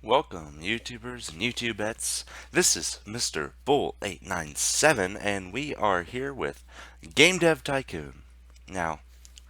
Welcome, YouTubers and YouTubettes. This is Mr. Bull897, and we are here with Game Dev Tycoon. Now,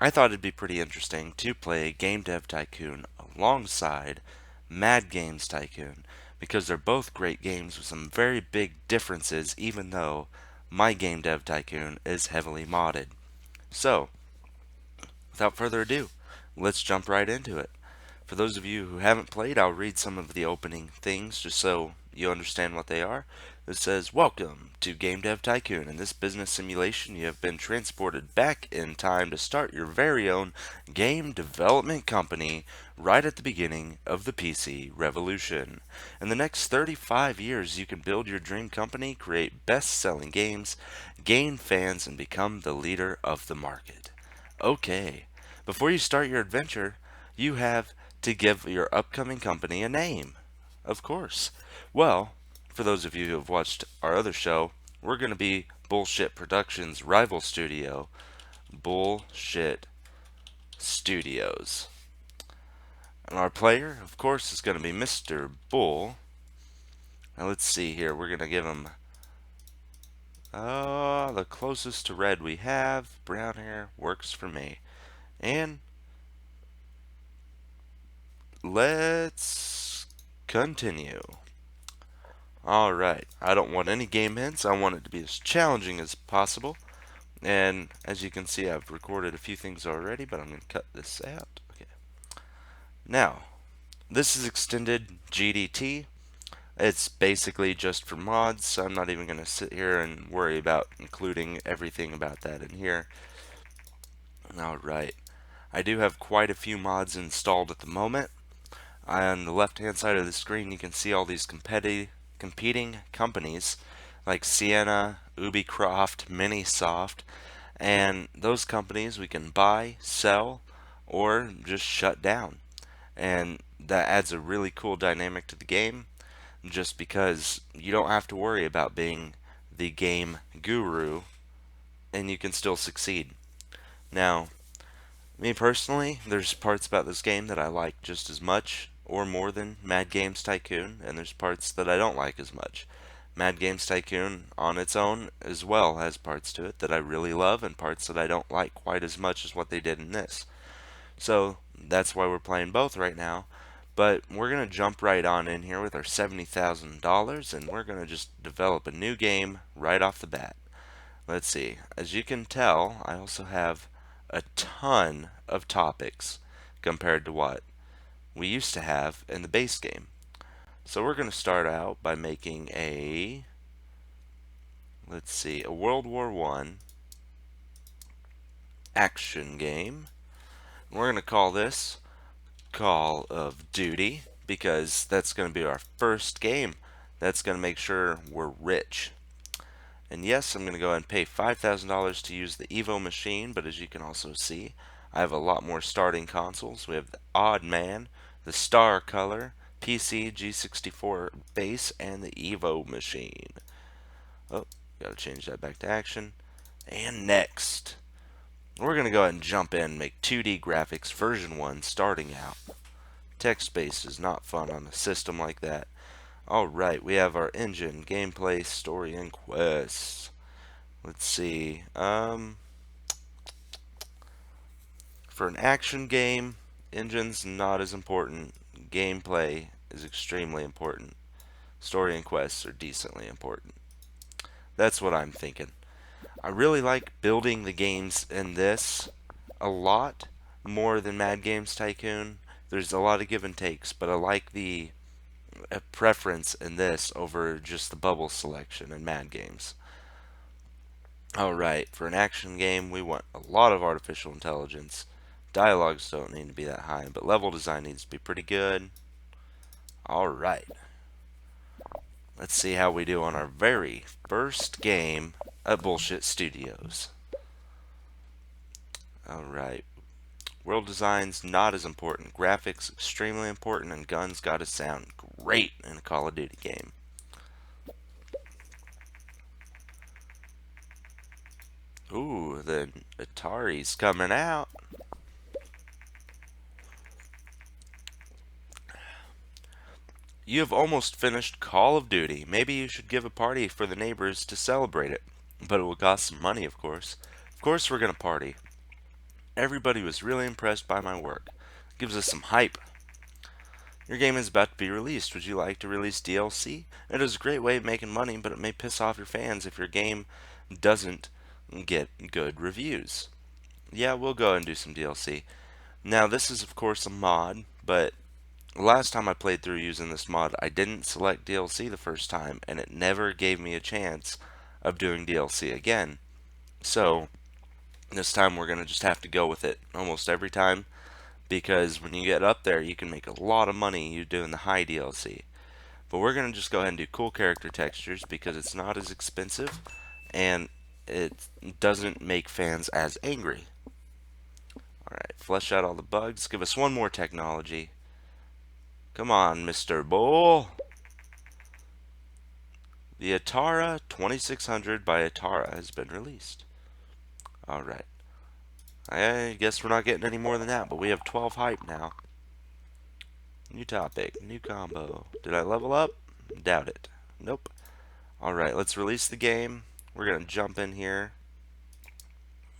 I thought it'd be pretty interesting to play Game Dev Tycoon alongside Mad Games Tycoon, because they're both great games with some very big differences, even though my Game Dev Tycoon is heavily modded. So, without further ado, let's jump right into it. For those of you who haven't played, I'll read some of the opening things just so you understand what they are. It says, "Welcome to Game Dev Tycoon. In this business simulation, you have been transported back in time to start your very own game development company right at the beginning of the PC revolution. In the next 35 years, you can build your dream company, create best-selling games, gain fans, and become the leader of the market." Okay, before you start your adventure, you have to give your upcoming company a name. Of course. Well, for those of you who have watched our other show, we're going to be Bullshit Productions' rival studio, Bullshit Studios. And our player, of course, is going to be Mr. Bull. Now let's see here. We're going to give him the closest to red we have. Brown hair works for me. And let's continue. Alright, I don't want any game hints. I want it to be as challenging as possible. And as you can see, I've recorded a few things already, but I'm going to cut this out. Okay. Now, this is extended GDT. It's basically just for mods, so I'm not even going to sit here and worry about including everything about that in here. Alright, I do have quite a few mods installed at the moment. On the left hand side of the screen, you can see all these competing companies like Sienna, Ubisoft, Minisoft, and those companies we can buy, sell, or just shut down. And that adds a really cool dynamic to the game, just because you don't have to worry about being the game guru and you can still succeed. Now, me personally, there's parts about this game that I like just as much or more than Mad Games Tycoon, and there's parts that I don't like as much. Mad Games Tycoon on its own as well has parts to it that I really love and parts that I don't like quite as much as what they did in this. So that's why we're playing both right now. But we're going to jump right on in here with our $70,000 and we're going to just develop a new game right off the bat. Let's see. As you can tell, I also have a ton of topics compared to what we used to have in the base game. So we're going to start out by making a, let's see, a World War I action game. We're going to call this Call of Duty because that's going to be our first game. That's going to make sure we're rich. And yes, I'm going to go ahead and pay $5,000 to use the Evo machine, but as you can also see, I have a lot more starting consoles. We have the Odd Man, the Star Color, PC, G64 base, and the Evo machine. Oh, gotta change that back to action. And next, we're going to go ahead and jump in and make 2D graphics version 1 starting out. Text-based is not fun on a system like that. Alright, we have our engine, gameplay, story, and quests. Let's see. For an action game, engine's not as important. Gameplay is extremely important. Story and quests are decently important. That's what I'm thinking. I really like building the games in this a lot more than Mad Games Tycoon. There's a lot of give and takes, but I like the preference in this over just the bubble selection in Mad Games. Alright, for an action game, we want a lot of artificial intelligence. Dialogues don't need to be that high, but level design needs to be pretty good. Alright. Let's see how we do on our very first game at Bullshit Studios. Alright. World design's not as important. Graphics extremely important, and guns gotta sound great in a Call of Duty game. Ooh, the Atari's coming out. You have almost finished Call of Duty. Maybe you should give a party for the neighbors to celebrate it. But it will cost some money, of course. Of course, we're going to party. Everybody was really impressed by my work. Gives us some hype. Your game is about to be released. Would you like to release DLC? It is a great way of making money, but it may piss off your fans if your game doesn't get good reviews. Yeah, we'll go and do some DLC. Now, this is, of course, a mod, but last time I played through using this mod, I didn't select DLC the first time, and it never gave me a chance of doing DLC again. So, this time we're going to just have to go with it almost every time, because when you get up there, you can make a lot of money you doing the high DLC. But we're going to just go ahead and do cool character textures because it's not as expensive, and it doesn't make fans as angry. Alright, flesh out all the bugs. Give us one more technology. Come on, Mr. Bull. The Atara 2600 by Atara has been released. Alright. I guess we're not getting any more than that, but we have 12 hype now. New topic, new combo. Did I level up? Doubt it. Nope. Alright, let's release the game. We're going to jump in here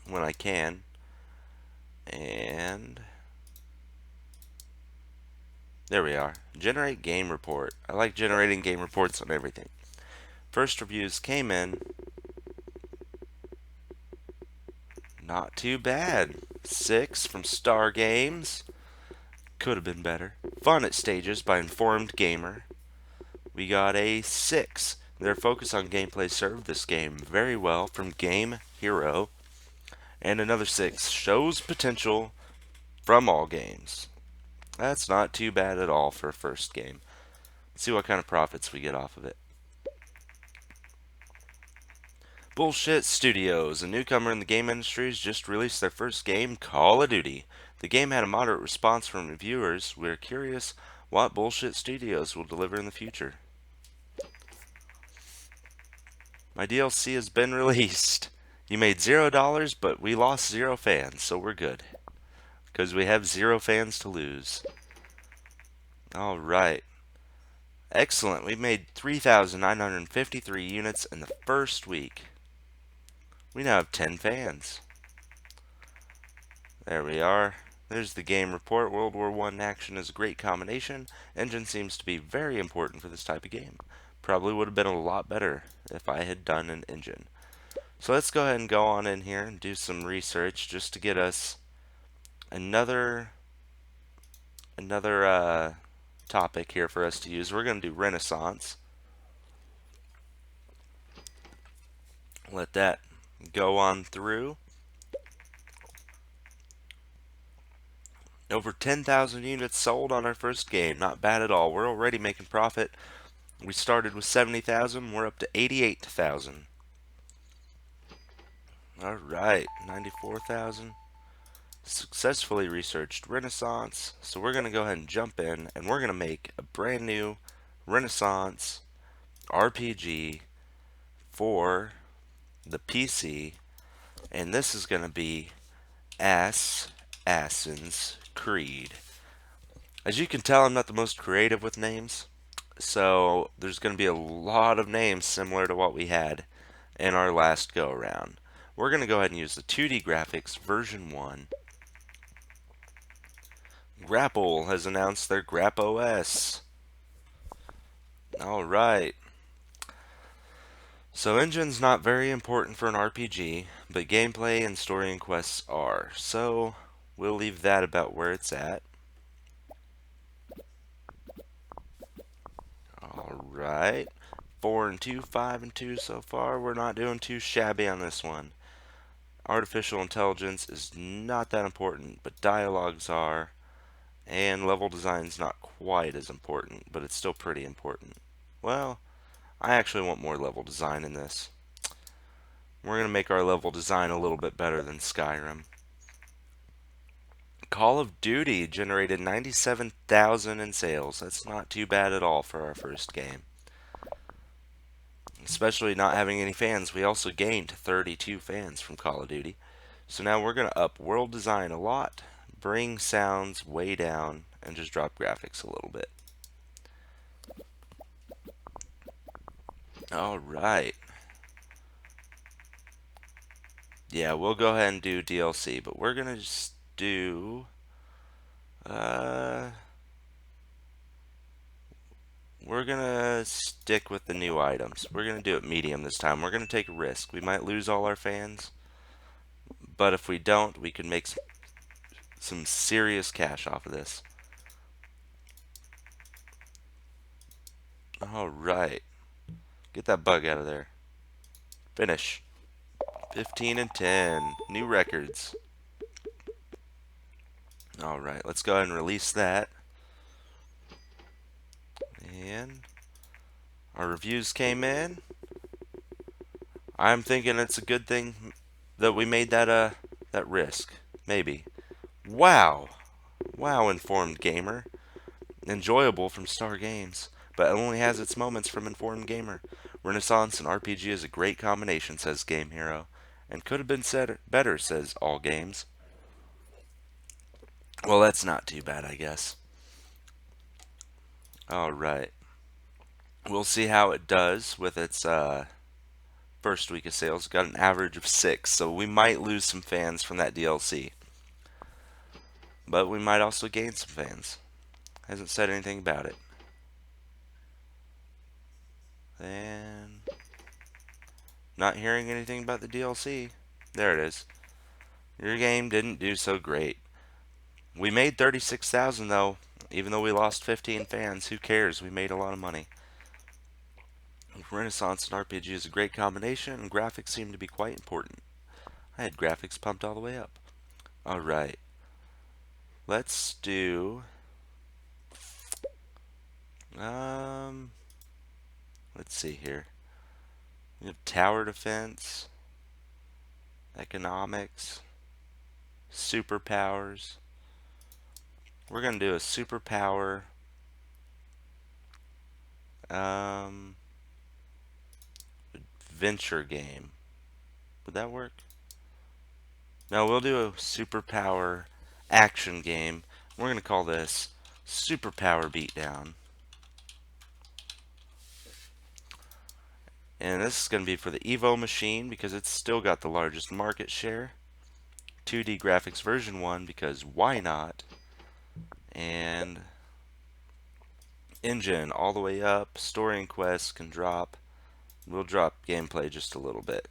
when I can. And there we are. Generate game report. I like generating game reports on everything. First reviews came in. Not too bad. 6 from Star Games. Could have been better. Fun at Stages by Informed Gamer. We got a 6. Their focus on gameplay served this game very well from Game Hero. And another 6. Shows potential from all games. That's not too bad at all for a first game. Let's see what kind of profits we get off of it. Bullshit Studios, a newcomer in the game industry, has just released their first game, Call of Duty. The game had a moderate response from reviewers. We're curious what Bullshit Studios will deliver in the future. My DLC has been released. You made $0, but we lost 0 fans, so we're good. Because we have 0 fans to lose. Alright. Excellent. We made 3,953 units in the first week. We now have 10 fans. There we are. There's the game report. World War I action is a great combination. Engine seems to be very important for this type of game. Probably would have been a lot better if I had done an engine. So let's go ahead and go on in here and do some research just to get us another topic here for us to use. We're going to do Renaissance. Let that go on through. Over 10,000 units sold on our first game. Not bad at all. We're already making profit. We started with 70,000. We're up to 88,000. Alright, 94,000. Successfully researched Renaissance. So we're going to go ahead and jump in, and we're going to make a brand new Renaissance RPG for the PC. And this is going to be Assassin's Creed. As you can tell, I'm not the most creative with names. So there's going to be a lot of names similar to what we had in our last go around. We're going to go ahead and use the 2D graphics version 1. Grapple has announced their Grap OS. Alright. So engine's not very important for an RPG, but gameplay and story and quests are. So we'll leave that about where it's at. Alright. 4 and 2, 5 and 2 so far. We're not doing too shabby on this one. Artificial intelligence is not that important, but dialogues are. And level design's not quite as important, but it's still pretty important. Well, I actually want more level design in this. We're going to make our level design a little bit better than Skyrim. Call of Duty generated 97,000 in sales. That's not too bad at all for our first game. Especially not having any fans. We also gained 32 fans from Call of Duty. So now we're going to up world design a lot, bring sounds way down, and just drop graphics a little bit. All right. Yeah, we'll go ahead and do DLC, but we're gonna just do. Uh, we're gonna stick with the new items. We're gonna do it medium this time. We're gonna take a risk. We might lose all our fans, but if we don't, we can make some serious cash off of this. All right. Get that bug out of there. Finish. 15 and 10. New records. All right, let's go ahead and release that. And our reviews came in. I'm thinking it's a good thing that we made that risk. Maybe. Wow. Wow, informed gamer. Enjoyable from Star Games, but it only has its moments from Informed Gamer. Renaissance and RPG is a great combination, says Game Hero. And could have been said better, says All Games. Well, that's not too bad, I guess. Alright. We'll see how it does with its first week of sales. Got an average of 6, so we might lose some fans from that DLC. But we might also gain some fans. Hasn't said anything about it. And not hearing anything about the DLC. There it is. Your game didn't do so great. We made 36,000 though. Even though we lost 15 fans, who cares? We made a lot of money. Renaissance and RPG is a great combination, and graphics seem to be quite important. I had graphics pumped all the way up. Alright. Let's do... let's see here. We have tower defense, economics, superpowers. We're going to do a superpower adventure game. Would that work? No, we'll do a superpower action game. We're going to call this Superpower Beatdown. And this is going to be for the Evo machine because it's still got the largest market share. 2D graphics version 1 because why not? And engine all the way up. Story and quests can drop. We'll drop gameplay just a little bit.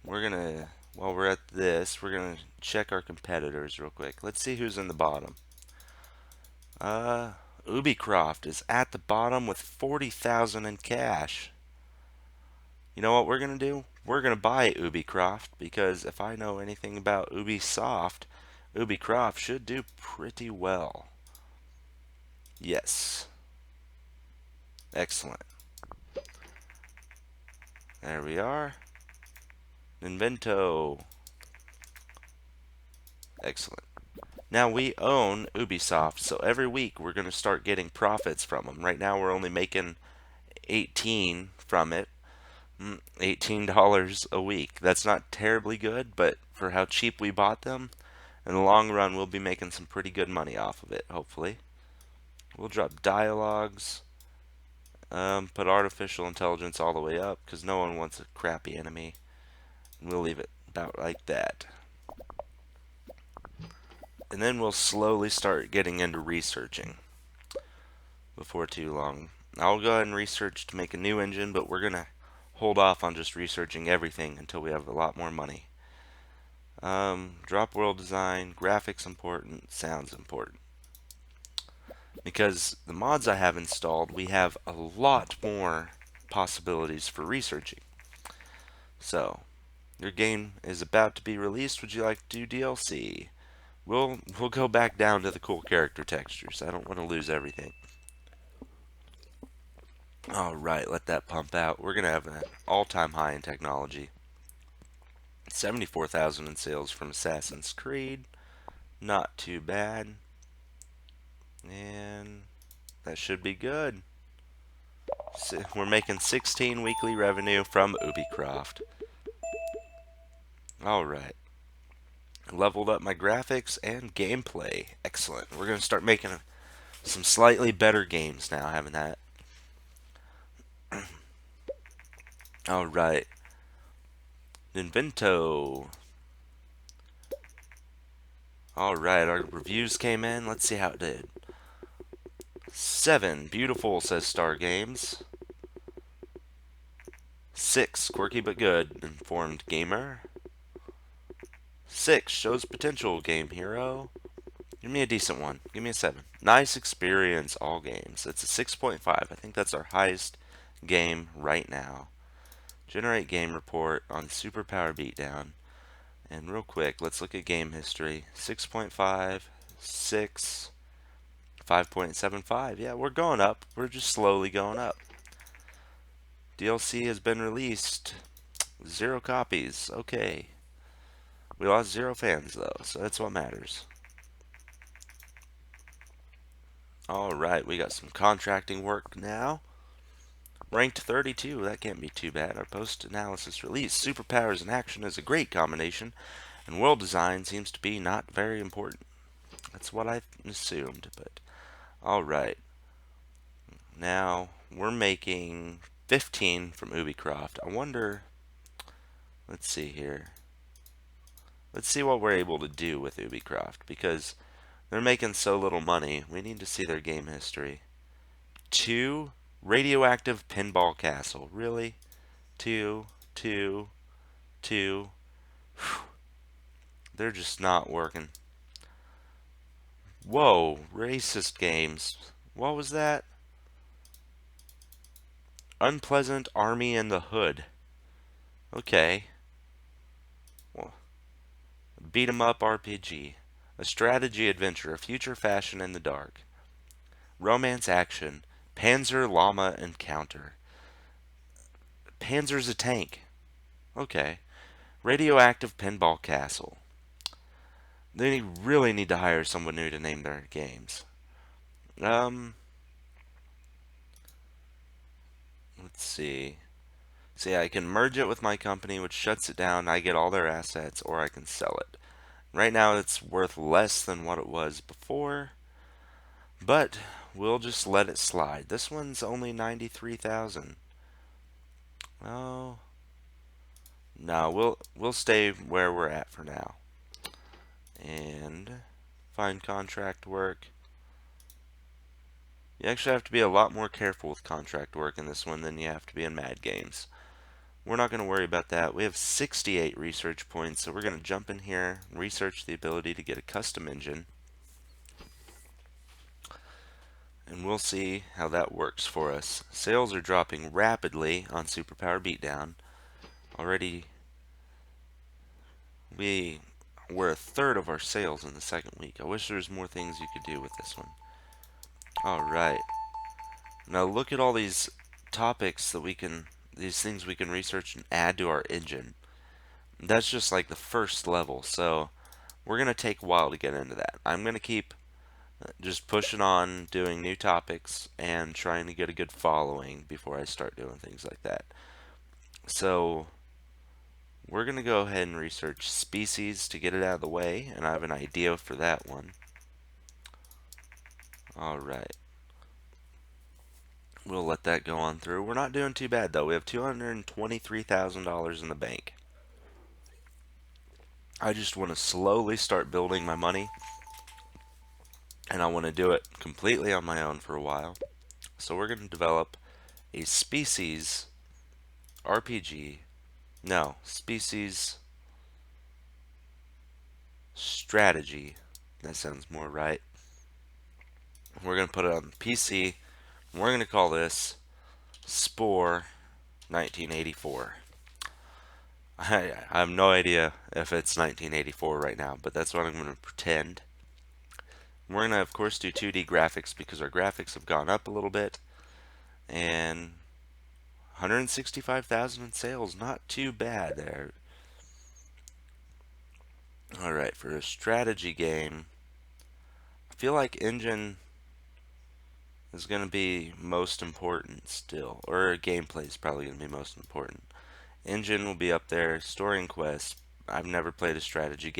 We're going to, while we're at this, we're going to check our competitors real quick. Let's see who's in the bottom. Ubisoft is at the bottom with 40,000 in cash. You know what we're going to do? We're going to buy Ubisoft because if I know anything about Ubisoft, Ubisoft should do pretty well. Yes. Excellent. There we are. Invento. Excellent. Now we own Ubisoft, so every week we're going to start getting profits from them. Right now we're only making 18 from it. $18 a week. That's not terribly good, but for how cheap we bought them, in the long run we'll be making some pretty good money off of it, hopefully. We'll drop dialogues, put artificial intelligence all the way up, because no one wants a crappy enemy. And we'll leave it about like that. And then we'll slowly start getting into researching before too long. I'll go ahead and research to make a new engine, but we're going to hold off on just researching everything until we have a lot more money. Drop world design, graphics important, sounds important. Because the mods I have installed, we have a lot more possibilities for researching. So, your game is about to be released. Would you like to do DLC? We'll go back down to the cool character textures. I don't want to lose everything. Alright, let that pump out. We're going to have an all-time high in technology. 74,000 in sales from Assassin's Creed. Not too bad. And that should be good. So we're making 16 weekly revenue from Ubisoft. Alright. Leveled up my graphics and gameplay. Excellent. We're going to start making some slightly better games now, having that. All right. Invento. All right, our reviews came in. Let's see how it did. 7, beautiful, says Star Games. 6, quirky but good, informed gamer. 6, shows potential, game hero. Give me a decent one. Give me a 7. Nice experience, all games. It's a 6.5. I think that's our highest game right now. Generate game report on Superpower Beatdown. And real quick, let's look at game history. 6.5, 6, 5.75. Yeah, we're going up. We're just slowly going up. DLC has been released. 0 copies. Okay. We lost 0 fans, though, so that's what matters. Alright, we got some contracting work now. Ranked 32, that can't be too bad. Our post-analysis release. Superpowers in action is a great combination, and world design seems to be not very important. That's what I assumed, but alright. Now, we're making 15 from Ubisoft. I wonder, let's see here. Let's see what we're able to do with Ubisoft, because they're making so little money. We need to see their game history. 2, radioactive pinball castle. Really? 2, 2, 2. Whew. They're just not working. Whoa, racist games. What was that? Unpleasant Army in the Hood. Okay. Well, beat 'em up RPG. A strategy adventure, a future fashion in the dark. Romance action. Panzer Llama encounter. Panzer's a tank. Okay. Radioactive pinball castle. They really need to hire someone new to name their games. Let's see. See, I can merge it with my company, which shuts it down. I get all their assets, or I can sell it. Right now, it's worth less than what it was before, but we'll just let it slide. This one's only 93,000. Oh, no, we'll stay where we're at for now. And find contract work. You actually have to be a lot more careful with contract work in this one than you have to be in Mad Games. We're not going to worry about that. We have 68 research points, so we're going to jump in here, research the ability to get a custom engine, and we'll see how that works for us. Sales are dropping rapidly on Superpower Beatdown. Already, we were a third of our sales in the second week. I wish there was more things you could do with this one. Alright. Now look at all these topics that these things we can research and add to our engine. That's just like the first level, so we're going to take a while to get into that. I'm going to keep just pushing on, doing new topics, and trying to get a good following before I start doing things like that. So we're going to go ahead and research species to get it out of the way, and I have an idea for that one. Alright. We'll let that go on through. We're not doing too bad, though. We have $223,000 in the bank. I just want to slowly start building my money, and I want to do it completely on my own for a while. So we're going to develop a species RPG. No, species strategy. That sounds more right. We're going to put it on PC. And we're going to call this Spore 1984. I have no idea if it's 1984 right now, but that's what I'm going to pretend. We're going to, of course, do 2D graphics because our graphics have gone up a little bit. And 165,000 in sales, not too bad there. Alright, for a strategy game, I feel like engine is going to be most important still, or gameplay is probably going to be most important. Engine will be up there, story and quest. I've never played a strategy game.